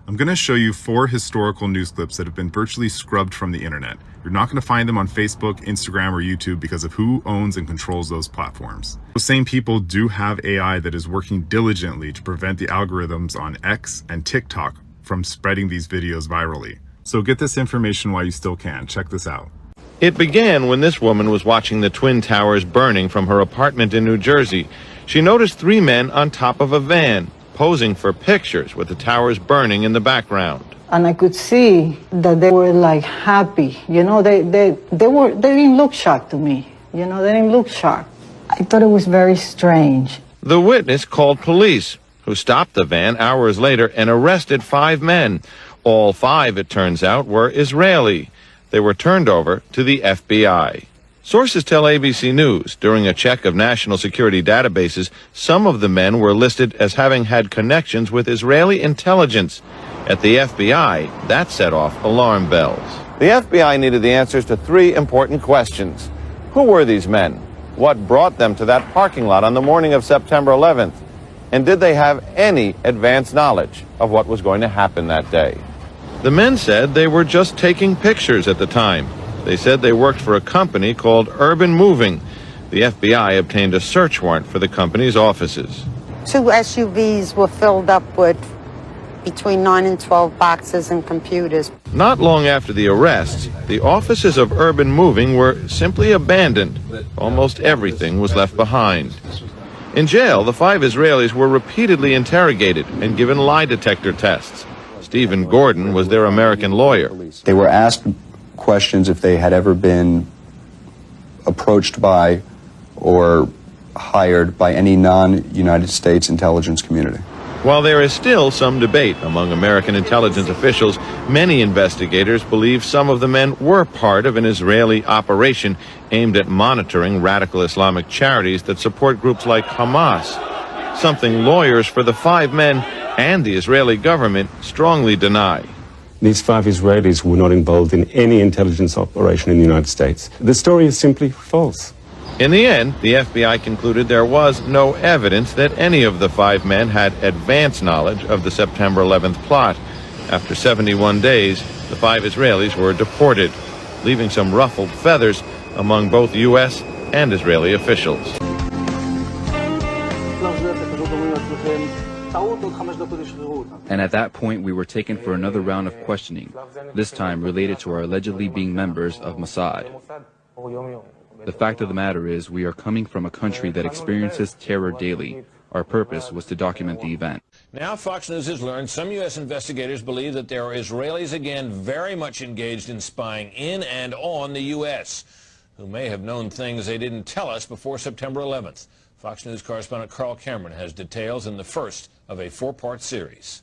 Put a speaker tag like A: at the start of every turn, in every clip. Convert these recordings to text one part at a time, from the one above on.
A: I'm going to show you 4 historical news clips that have been virtually scrubbed from the internet. You're not going to find them on Facebook, Instagram, or YouTube because of who owns and controls those platforms. Those same people do have AI that is working diligently to prevent the algorithms on X and TikTok from spreading these videos virally. So get this information while you still can. Check this out.
B: It began when this woman was watching the Twin Towers burning from her apartment in New Jersey. She noticed 3 men on top of a van, posing for pictures with the towers burning in the background.
C: And I could see that they were like happy. You know, they didn't look shocked to me. You know, they didn't look shocked. I thought it was very strange.
B: The witness called police, who stopped the van hours later and arrested 5 men. All 5, it turns out, were Israeli. They were turned over to the FBI. Sources tell ABC News during a check of national security databases, some of the men were listed as having had connections with Israeli intelligence. At the FBI, that set off alarm bells. The FBI needed the answers to 3 important questions. Who were these men? What brought them to that parking lot on the morning of September 11th? And did they have any advance knowledge of what was going to happen that day? The men said they were just taking pictures at the time. They said they worked for a company called Urban Moving. The FBI obtained a search warrant for the company's offices.
D: 2 SUVs were filled up with between 9 and 12 boxes and computers.
B: Not long after the arrests, the offices of Urban Moving were simply abandoned. Almost everything was left behind. In jail, the 5 Israelis were repeatedly interrogated and given lie detector tests. Stephen Gordon was their American lawyer.
E: They were asked questions if they had ever been approached by or hired by any non-United States intelligence community.
B: While there is still some debate among American intelligence officials, many investigators believe some of the men were part of an Israeli operation aimed at monitoring radical Islamic charities that support groups like Hamas, something lawyers for the 5 men and the Israeli government strongly deny.
F: These 5 Israelis were not involved in any intelligence operation in the United States. The story is simply false.
B: In the end, the FBI concluded there was no evidence that any of the 5 men had advance knowledge of the September 11th plot. After 71 days, the 5 Israelis were deported, leaving some ruffled feathers among both U.S. and Israeli officials.
G: And at that point, we were taken for another round of questioning, this time related to our allegedly being members of Mossad. The fact of the matter is, we are coming from a country that experiences terror daily. Our purpose was to document the event.
H: Now Fox News has learned some U.S. investigators believe that there are Israelis again very much engaged in spying in and on the U.S., who may have known things they didn't tell us before September 11th. Fox News correspondent Carl Cameron has details in the first of a 4-part series.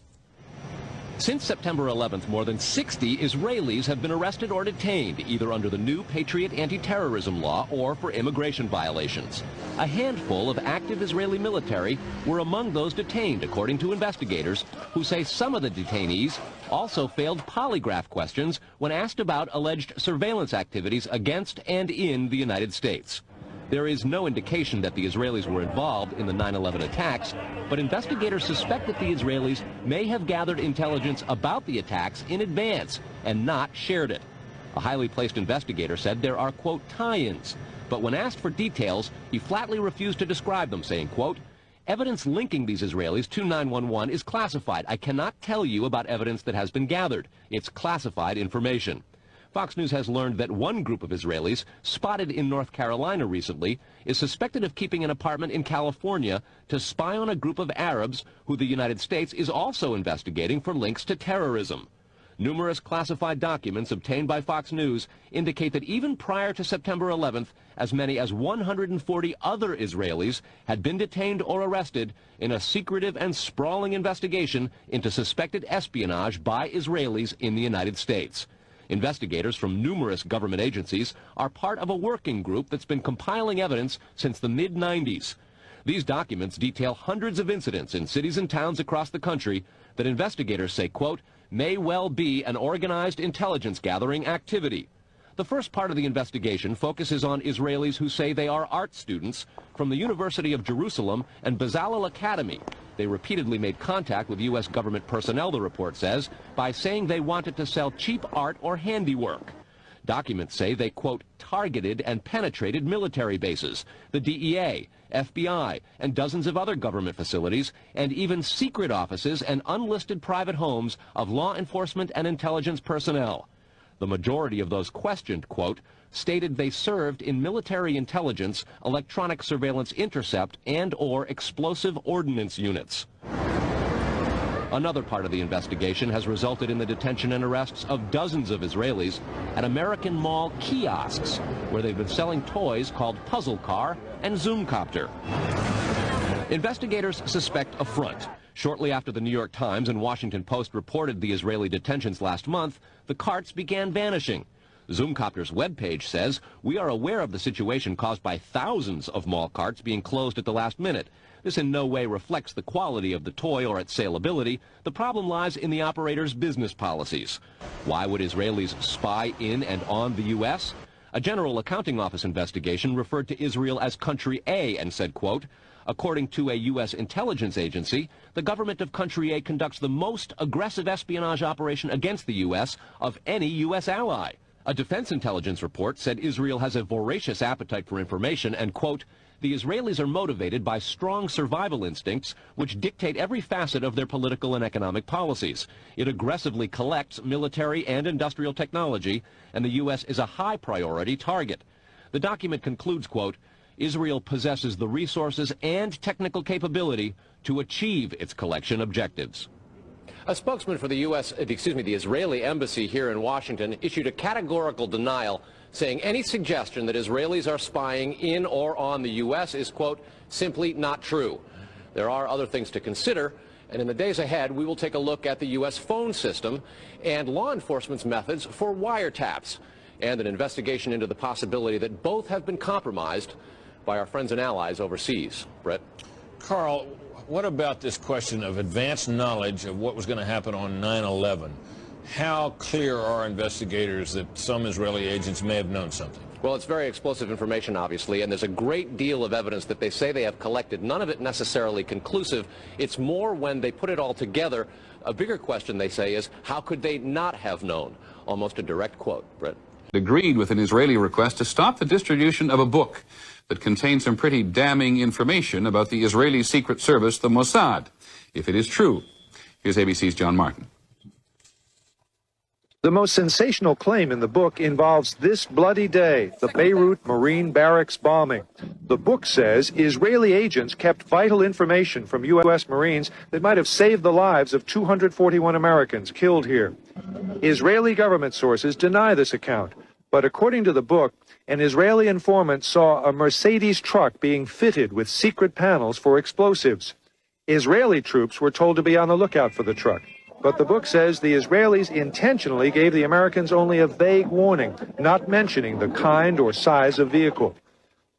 I: Since September 11th, more than 60 Israelis have been arrested or detained, either under the new Patriot anti-terrorism law or for immigration violations. A handful of active Israeli military were among those detained, according to investigators, who say some of the detainees also failed polygraph questions when asked about alleged surveillance activities against and in the United States. There is no indication that the Israelis were involved in the 9/11 attacks, but investigators suspect that the Israelis may have gathered intelligence about the attacks in advance and not shared it. A highly placed investigator said there are, quote, tie-ins, but when asked for details, he flatly refused to describe them, saying, quote, evidence linking these Israelis to 9/11 is classified. I cannot tell you about evidence that has been gathered. It's classified information. Fox News has learned that one group of Israelis, spotted in North Carolina recently, is suspected of keeping an apartment in California to spy on a group of Arabs who the United States is also investigating for links to terrorism. Numerous classified documents obtained by Fox News indicate that even prior to September 11th, as many as 140 other Israelis had been detained or arrested in a secretive and sprawling investigation into suspected espionage by Israelis in the United States. Investigators from numerous government agencies are part of a working group that's been compiling evidence since the mid-90s. These documents detail hundreds of incidents in cities and towns across the country that investigators say, quote, may well be an organized intelligence gathering activity. The first part of the investigation focuses on Israelis who say they are art students from the University of Jerusalem and Bezalel Academy. They repeatedly made contact with U.S. government personnel, the report says, by saying they wanted to sell cheap art or handiwork. Documents say they, quote, targeted and penetrated military bases, the DEA, FBI, and dozens of other government facilities, and even secret offices and unlisted private homes of law enforcement and intelligence personnel. The majority of those questioned, quote, stated they served in military intelligence, electronic surveillance intercept, and/or explosive ordnance units. Another part of the investigation has resulted in the detention and arrests of dozens of Israelis at American Mall kiosks, where they've been selling toys called Puzzle Car and Zoomcopter. Investigators suspect a front. Shortly after the New York Times and Washington Post reported the Israeli detentions last month, the carts began vanishing. Zoomcopter's webpage says, "We are aware of the situation caused by thousands of mall carts being closed at the last minute. This in no way reflects the quality of the toy or its saleability. The problem lies in the operator's business policies." Why would Israelis spy in and on the U.S.? A General Accounting Office investigation referred to Israel as Country A and said, quote, according to a U.S. intelligence agency, the government of Country A conducts the most aggressive espionage operation against the U.S. of any U.S. ally. A defense intelligence report said Israel has a voracious appetite for information and, quote, the Israelis are motivated by strong survival instincts which dictate every facet of their political and economic policies. It aggressively collects military and industrial technology, and the U.S. is a high priority target. The document concludes, quote, Israel possesses the resources and technical capability to achieve its collection objectives.
J: A spokesman for the the Israeli embassy here in Washington issued a categorical denial, saying any suggestion that Israelis are spying in or on the U.S. is, quote, simply not true. There are other things to consider, and in the days ahead, we will take a look at the U.S. phone system and law enforcement's methods for wiretaps, and an investigation into the possibility that both have been compromised by our friends and allies overseas. Brett?
H: Carl, what about this question of advanced knowledge of what was going to happen on 9/11? How clear are investigators that some Israeli agents may have known something?
J: Well, it's very explosive information, obviously, and there's a great deal of evidence that they say they have collected. None of it necessarily conclusive. It's more when they put it all together. A bigger question, they say, is how could they not have known? Almost a direct quote, Brett.
K: Agreed with an Israeli request to stop the distribution of a book that contains some pretty damning information about the Israeli Secret Service, the Mossad, if it is true. Here's ABC's John Martin.
L: The most sensational claim in the book involves this bloody day, the Beirut Marine Barracks bombing. The book says Israeli agents kept vital information from U.S. Marines that might have saved the lives of 241 Americans killed here. Israeli government sources deny this account, but according to the book, an Israeli informant saw a Mercedes truck being fitted with secret panels for explosives. Israeli troops were told to be on the lookout for the truck. But the book says the Israelis intentionally gave the Americans only a vague warning, not mentioning the kind or size of vehicle.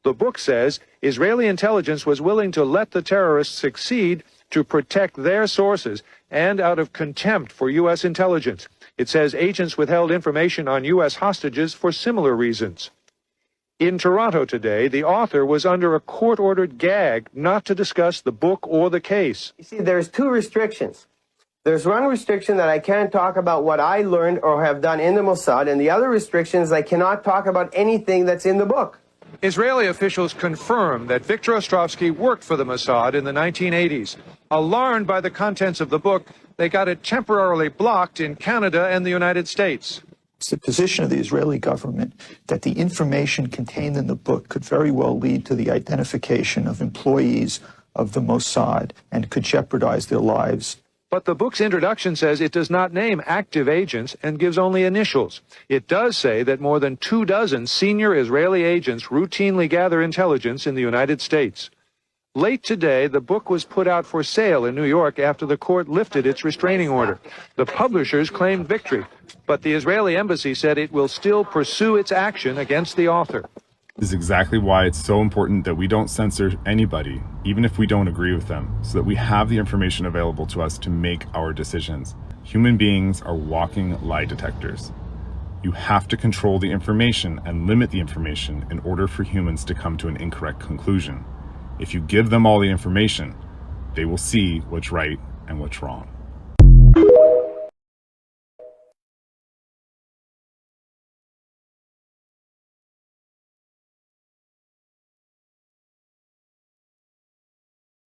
L: The book says Israeli intelligence was willing to let the terrorists succeed to protect their sources and out of contempt for U.S. intelligence. It says agents withheld information on U.S. hostages for similar reasons. In Toronto today, the author was under a court-ordered gag not to discuss the book or the case.
M: You see, there's two restrictions. There's one restriction that I can't talk about what I learned or have done in the Mossad, and the other restriction is I cannot talk about anything that's in the book.
L: Israeli officials confirm that Viktor Ostrovsky worked for the Mossad in the 1980s. Alarmed by the contents of the book, they got it temporarily blocked in Canada and the United States.
N: It's the position of the Israeli government that the information contained in the book could very well lead to the identification of employees of the Mossad and could jeopardize their lives.
L: But the book's introduction says it does not name active agents and gives only initials. It does say that more than 24 senior Israeli agents routinely gather intelligence in the United States. Late today, the book was put out for sale in New York after the court lifted its restraining order. The publishers claimed victory, but the Israeli embassy said it will still pursue its action against the author.
A: This is exactly why it's so important that we don't censor anybody, even if we don't agree with them, so that we have the information available to us to make our decisions. Human beings are walking lie detectors. You have to control the information and limit the information in order for humans to come to an incorrect conclusion. If you give them all the information, they will see what's right and what's wrong.